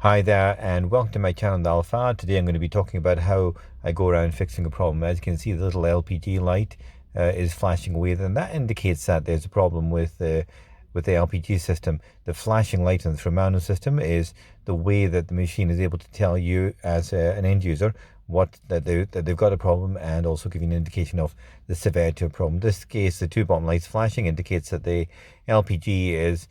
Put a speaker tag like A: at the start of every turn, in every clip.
A: Hi there, and welcome to my channel, Alphard. Today I'm going to be talking about how I go around fixing a problem. As you can see, the little LPG light is flashing away, and that indicates that there's a problem with the LPG system. The flashing light on the Romano system is the way that the machine is able to tell you as an end user that they've got a problem, and also give you an indication of the severity of the problem. In this case, the two bottom lights flashing indicates that the LPG is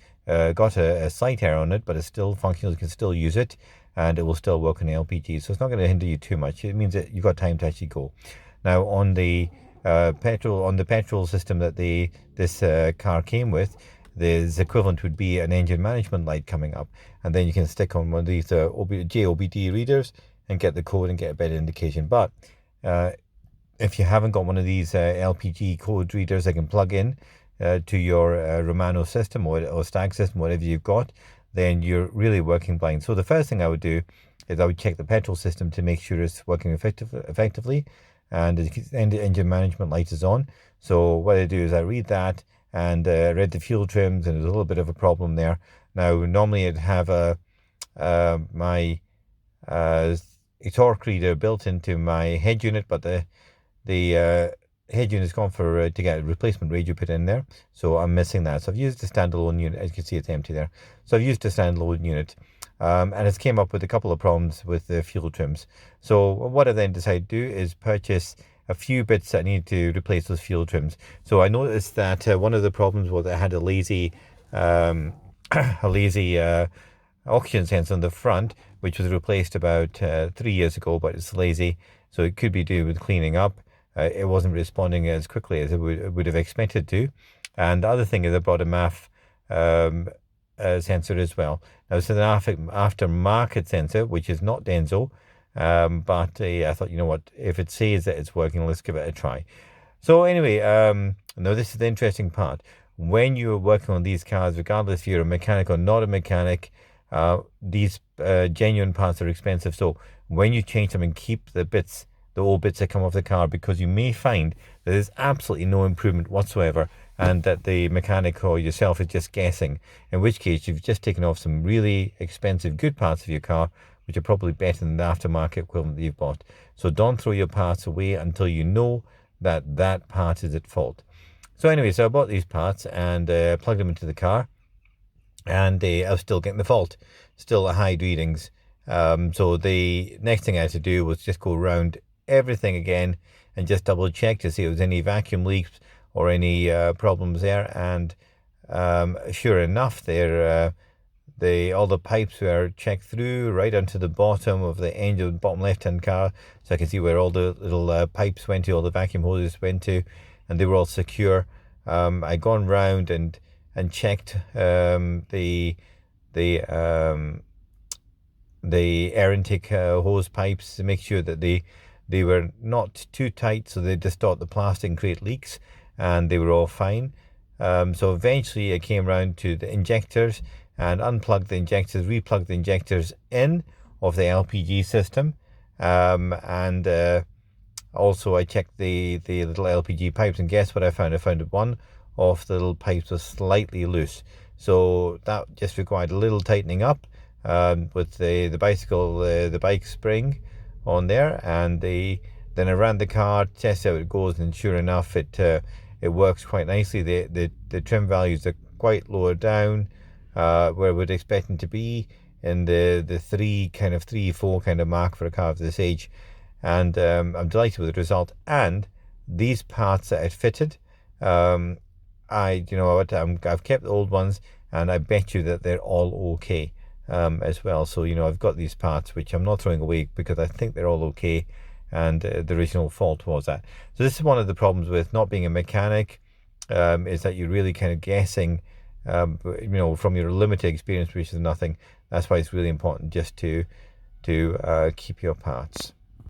A: got a slight error on it, but it's still functional. You can still use it, and it will still work on LPG. So it's not going to hinder you too much. It means that you've got time to actually go. Now on the petrol system that this car came with, the equivalent would be an engine management light coming up, and then you can stick on one of these JOBD readers and get the code and get a better indication. But if you haven't got one of these LPG code readers that can plug in to your Romano system or Stag system, whatever you've got, then you're really working blind. So the first thing I would do is I would check the petrol system to make sure it's working effectively, and the engine management light is on. So what I do is I read that, and read the fuel trims, and there's a little bit of a problem there. Now normally I'd have my a torque reader built into my head unit, but the head unit's gone to get a replacement radio put in there, so I'm missing that. So I've used the standalone unit. As you can see, it's empty there. So I've used a standalone unit, and it's came up with a couple of problems with the fuel trims. So what I then decided to do is purchase a few bits that I need to replace those fuel trims. So I noticed that one of the problems was I had a lazy oxygen sensor on the front, which was replaced about 3 years ago, but it's lazy, so it could be due with cleaning up. It wasn't responding as quickly as it would have expected to. And the other thing is I bought a MAF sensor as well. Now it's an aftermarket sensor, which is not Denso, but I thought, you know what, if it says that it's working, let's give it a try. So anyway, now this is the interesting part. When you're working on these cars, regardless if you're a mechanic or not a mechanic, these genuine parts are expensive. So when you change them, and keep the old bits that come off the car, because you may find that there's absolutely no improvement whatsoever, and that the mechanic or yourself is just guessing, in which case you've just taken off some really expensive good parts of your car, which are probably better than the aftermarket equivalent that you've bought. So don't throw your parts away until you know that that part is at fault. So anyway, so I bought these parts and plugged them into the car, and I was still getting the fault, still high readings. So the next thing I had to do was just go around everything again and just double check to see if there was any vacuum leaks or any problems there. And sure enough, all the pipes were checked through right onto the bottom of the end of the bottom left-hand car, so I can see where all the little pipes went to, all the vacuum hoses went to, and they were all secure. I gone round and checked the air intake hose pipes to make sure that they were not too tight, so they distort the plastic and create leaks, and they were all fine. So eventually I came around to the injectors and unplugged the injectors, replugged the injectors in of the LPG system, and also I checked the little LPG pipes, and guess what I found? I found that one of the little pipes was slightly loose, so that just required a little tightening up with the bike spring on there, and then I ran the car, tested how it goes, and sure enough, it works quite nicely. The trim values are quite lower down, where we'd expect them to be, in the 3-4 kind of mark for a car of this age. And I'm delighted with the result. And these parts that I'd fitted, I've kept the old ones, and I bet you that they're all okay as well. So I've got these parts which I'm not throwing away, because I think they're all okay, and the original fault was that. So this is one of the problems with not being a mechanic, is that you're really kind of guessing, from your limited experience, which is nothing. That's why it's really important just to keep your parts.